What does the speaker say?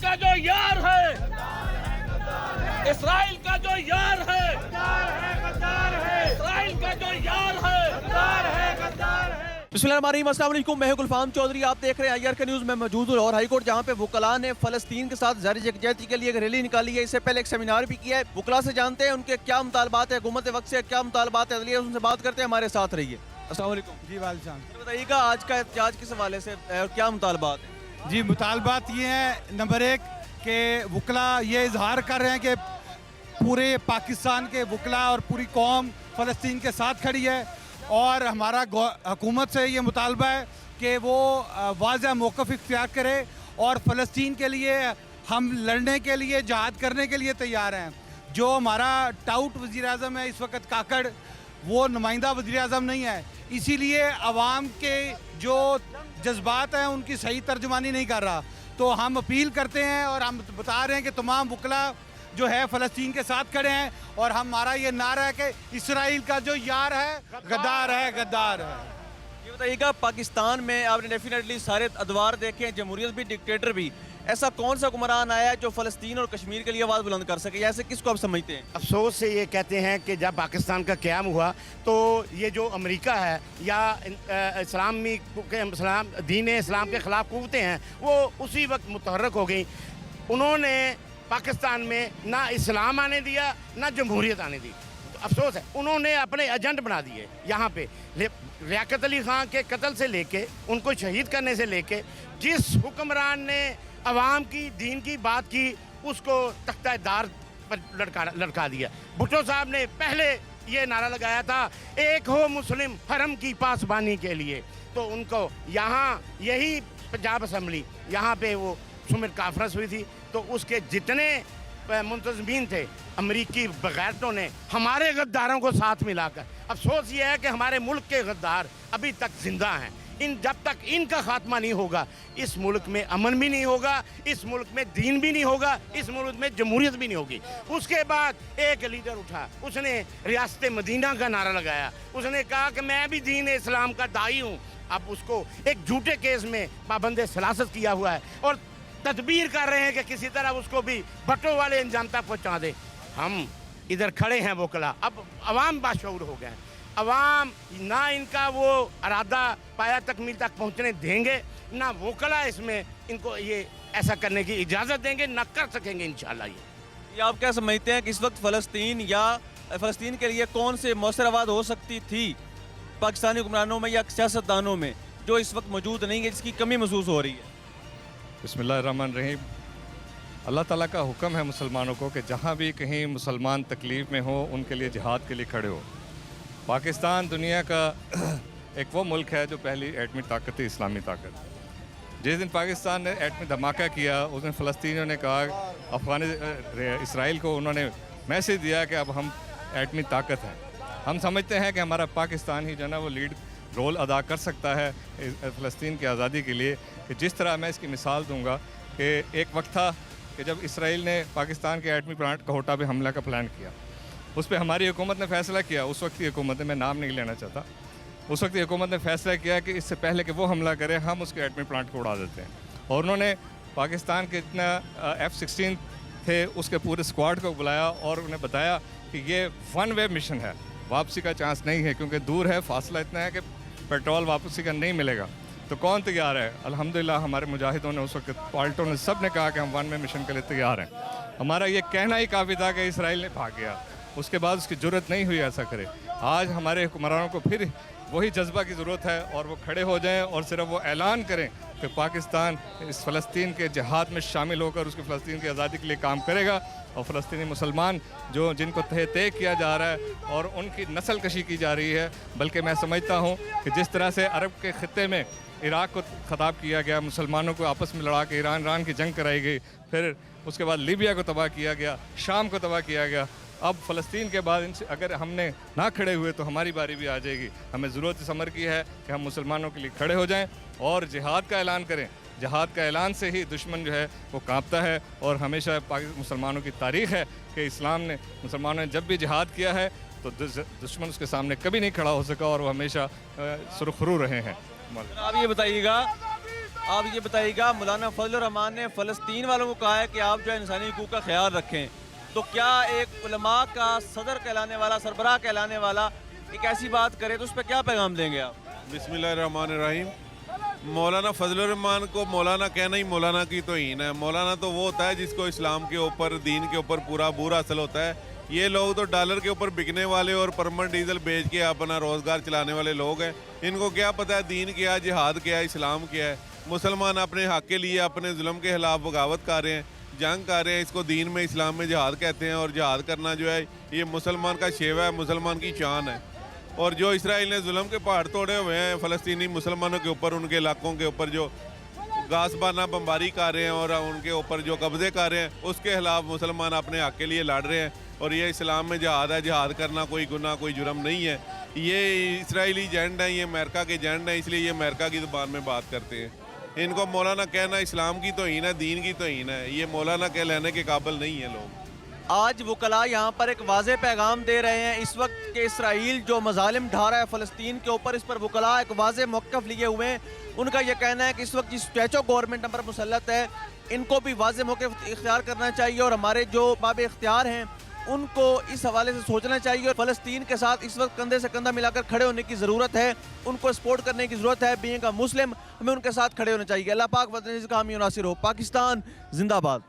का जो यार है, इसराइल का जो यार है, इसराइल का जो यार है, बिस्मिल्लाहिर्रहमानिर्रहीम। अस्सलाम वालेकुम, मैं हूं गुलफाम चौधरी। आप देख रहे हैं IRK न्यूज़ में मौजूद हूं। और हाईकोर्ट जहां पे वकला ने फ़लस्तीन के साथ ज़ाहिर यकजहती के लिए एक रैली निकाली है, इससे पहले एक सेमिनार भी किया है। वकला से जानते हैं उनके क्या मुतालबात है, हुकूमत वक्त से क्या मुतालबात है, उनसे बात करते हैं। हमारे साथ रहिए। अस्सलाम वालेकुम। जी वालेकुम। बताइएगा आज का एहतजाज किस हवाले से और क्या मुतालबात है? जी मुतालबात ये हैं, नंबर एक कि वकला ये इजहार कर रहे हैं कि पूरे पाकिस्तान के वकला और पूरी कौम फ़लस्तीन के साथ खड़ी है, और हमारा हुकूमत से ये मुतालबा है कि वो वाज़ह मौक़िफ़ इख्तियार करे और फ़लस्तीन के लिए हम लड़ने के लिए, जहाद करने के लिए तैयार हैं। जो हमारा टाउट वज़ीर-ए-आज़म है इस वक्त काकड़, वो नुमाइंदा वज़ीर-ए-आज़म नहीं है, इसीलिए आवाम के जो जज्बात हैं उनकी सही तर्जुमानी नहीं कर रहा। तो हम अपील करते हैं और हम बता रहे हैं कि तमाम वकला जो है फ़लस्तीन के साथ खड़े हैं, और हमारा ये नारा है कि इसराइल का जो यार है गद्दार है, गद्दार है। ये बताइएगा, पाकिस्तान में आपने डेफिनेटली सारे अदवार देखे हैं, जमहूरियत भी, डिक्टेटर भी। ऐसा कौन सा हुक्मरान आया है जो फ़लस्तीन और कश्मीर के लिए आवाज़ बुलंद कर सके? ऐसे किसको आप समझते हैं? अफसोस से ये कहते हैं कि जब पाकिस्तान का क़याम हुआ तो ये जो अमेरिका है या दीन इस्लाम के ख़िलाफ़ क़ुव्वतें हैं, वो उसी वक्त मुतहर्रिक हो गई। उन्होंने पाकिस्तान में ना इस्लाम आने दिया, ना जमहूरियत आने दी। तो अफसोस है, उन्होंने अपने एजेंट बना दिए। यहाँ पे लियाकत अली ख़ान के कत्ल से लेके, उनको शहीद करने से लेके, जिस हुक्मरान ने अवाम की दीन की बात की, उसको तख्ता-ए-दार पर लटका दिया। भुट्टो साहब ने पहले ये नारा लगाया था, एक हो मुस्लिम हरम की पासबानी के लिए। तो उनको यहाँ यही पंजाब असम्बली, यहाँ पे वो सुमिर कॉन्फ्रेंस हुई थी, तो उसके जितने मुंतज़मीन थे अमरीकी बग़ैरतों ने हमारे गद्दारों को साथ मिलाकर, अफसोस ये है कि हमारे मुल्क के गद्दार अभी तक ज़िंदा हैं। जब तक इनका खात्मा नहीं होगा, इस मुल्क में अमन भी नहीं होगा, इस मुल्क में दीन भी नहीं होगा, इस मुल्क में जमहूरियत भी नहीं होगी। उसके बाद एक लीडर उठा, उसने रियासत मदीना का नारा लगाया, उसने कहा कि मैं भी दीन इस्लाम का दाई हूँ। अब उसको एक झूठे केस में पाबंद सलासत किया हुआ है, और तदबीर कर रहे हैं कि किसी तरह उसको भी भट्टो वाले अंजाम तक पहुँचा दे। हम इधर खड़े हैं वकला, अब अवाम बाशऊर हो गए हैं। अवाम ना इनका वो इरादा पाया तकमील तक पहुँचने देंगे, ना वकला इसमें इनको ये ऐसा करने की इजाज़त देंगे, ना कर सकेंगे इंशाअल्लाह। ये आप क्या समझते हैं कि इस वक्त फ़लस्तीन के लिए कौन से मौसर आवाज़ हो सकती थी पाकिस्तानी हुक्मरानों में या सियासतदानों में, जो इस वक्त मौजूद नहीं है, जिसकी कमी महसूस हो रही है? बिस्मिल्लाहिर्रहमानिर्रहीम। अल्लाह ताला का हुक्म है मुसलमानों को कि जहाँ भी कहीं मुसलमान तकलीफ़ में हो, उनके लिए जिहाद के लिए खड़े हो। पाकिस्तान दुनिया का एक वो मुल्क है जो पहली एटमी ताकत है, इस्लामी ताकत। जिस दिन पाकिस्तान ने एटमी धमाका किया, उस दिन फ़लस्तीनियों ने कहा, इसराइल को उन्होंने मैसेज दिया कि अब हम एटमी ताकत हैं। हम समझते हैं कि हमारा पाकिस्तान ही जो है ना वो लीड रोल अदा कर सकता है फ़लस्तीन की आज़ादी के लिए। कि जिस तरह मैं इसकी मिसाल दूंगा कि एक वक्त था कि जब इसराइल ने पाकिस्तान के एटमी प्लांट कोहटा पे हमला का प्लान किया, उस पर हमारी हुकूमत ने फ़ैसला किया, उस वक्त की हुकूमत ने, मैं नाम नहीं लेना चाहता, उस वक्त की हुकूमत ने फ़ैसला किया कि इससे पहले कि वो हमला करें, हम उसके एटमी प्लांट को उड़ा देते हैं। और उन्होंने पाकिस्तान के जितना F-16 थे उसके पूरे स्क्वाड को बुलाया और उन्हें बताया कि ये वन वे मिशन है, वापसी का चांस नहीं है, क्योंकि दूर है, फासला इतना है कि पेट्रोल वापसी का नहीं मिलेगा। तो कौन तैयार है? अल्हम्दुलिल्लाह हमारे मुजाहिदों ने, उस वक्त पाल्टों ने, सब ने कहा कि हम वन वे मिशन के लिए तैयार हैं। हमारा ये कहना ही काफ़ी था कि इसराइल ने भाग गया, उसके बाद उसकी ज़रूरत नहीं हुई ऐसा करे। आज हमारे हुक्मरानों को फिर वही जज्बा की ज़रूरत है, और वो खड़े हो जाएं और सिर्फ वो ऐलान करें कि पाकिस्तान इस फ़लस्तीन के जिहाद में शामिल होकर उसकी फ़लस्तीन की आज़ादी के लिए काम करेगा। और फ़लस्तीनी मुसलमान जिनको तय किया जा रहा है और उनकी नस्ल कशी की जा रही है, बल्कि मैं समझता हूँ कि जिस तरह से अरब के ख़ित्ते में इराक़ को ख़ताब किया गया, मुसलमानों को आपस में लड़ा के ईरान की जंग कराई गई, फिर उसके बाद लीबिया को तबाह किया गया, शाम को तबाह किया गया, अब फ़लस्तीन के बाद इनसे अगर हमने ना खड़े हुए तो हमारी बारी भी आ जाएगी। हमें ज़रूरत इस अमर की है कि हम मुसलमानों के लिए खड़े हो जाएं और जिहाद का ऐलान करें। जिहाद का ऐलान से ही दुश्मन जो है वो कांपता है, और हमेशा मुसलमानों की तारीख़ है कि इस्लाम ने, मुसलमानों ने जब भी जिहाद किया है तो दुश्मन उसके सामने कभी नहीं खड़ा हो सका, और वो हमेशा सुरखरू रहे हैं। आप ये बताइएगा आप ये बताइएगा, मौलाना फजल रहमान ने फ़लस्तीन वालों को कहा है कि आप जो है इंसानी हकूक़ का ख्याल रखें, तो क्या एक उलमा का सदर कहलाने वाला, सरबराह कहलाने वाला एक ऐसी बात करे तो उस पर क्या पैगाम देंगे आप? बिस्मिल्लाहिर्रहमानिर्रहीम। मौलाना फजल रहमान को मौलाना कहना ही मौलाना की तौहीन है। मौलाना तो वो होता है जिसको इस्लाम के ऊपर, दीन के ऊपर पूरा बुरा हासिल होता है। ये लोग तो डॉलर के ऊपर बिकने वाले और परमन डीजल बेच के अपना रोज़गार चलाने वाले लोग हैं। इनको क्या पता है दीन क्या है, जिहाद क्या है, इस्लाम क्या है। मुसलमान अपने हक़ के लिए अपने जुल्म के खिलाफ बगावत कर रहे हैं, जंग कर रहे हैं। इसको दीन में, इस्लाम में जिहाद कहते हैं, और जिहाद करना जो है ये मुसलमान का शेवा है, मुसलमान की शान है। और जो इसराइल ने जुल्म के पहाड़ तोड़े हुए हैं फ़लस्तीनी मुसलमानों के ऊपर, उनके इलाकों के ऊपर जो गासबाना बमबारी कर रहे हैं और उनके ऊपर जो कब्ज़े कर रहे हैं, उसके खिलाफ मुसलमान अपने हक़ के लिए लड़ रहे हैं। और ये इस्लाम में जिहाद है, जिहाद करना कोई गुनाह, कोई जुर्म नहीं है। ये इसराइली एजेंट हैं, ये अमेरिका के एजेंट हैं, इसलिए ये अमेरिका की ज़ुबान में बात करते हैं। इनको मौलाना कहना इस्लाम की तौहीन है, दीन की तौहीन है। ये मौलाना कहलाने के काबिल नहीं है लोग। आज वकला यहाँ पर एक वाज़ेह पैगाम दे रहे हैं। इस वक्त के इसराइल जो मज़ालिम ढा रहा है फ़लस्तीन के ऊपर, इस पर वकला एक वाज़ेह मौक़िफ़ लिए हुए हैं। उनका यह कहना है कि इस वक्त जिस स्टैचो गवर्नमेंट पर मुसल्लत है, इनको भी वाज़ेह मौक़िफ़ इख्तियार करना चाहिए और हमारे जो बाब इख्तियार हैं उनको इस हवाले से सोचना चाहिए। और फ़लस्तीन के साथ इस वक्त कंधे से कंधा मिलाकर खड़े होने की ज़रूरत है, उनको सपोर्ट करने की ज़रूरत है। बीइंग अ मुस्लिम हमें उनके साथ खड़े होना चाहिए। अल्लाह पाक वतन का हामी नासिर हो। पाकिस्तान जिंदाबाद।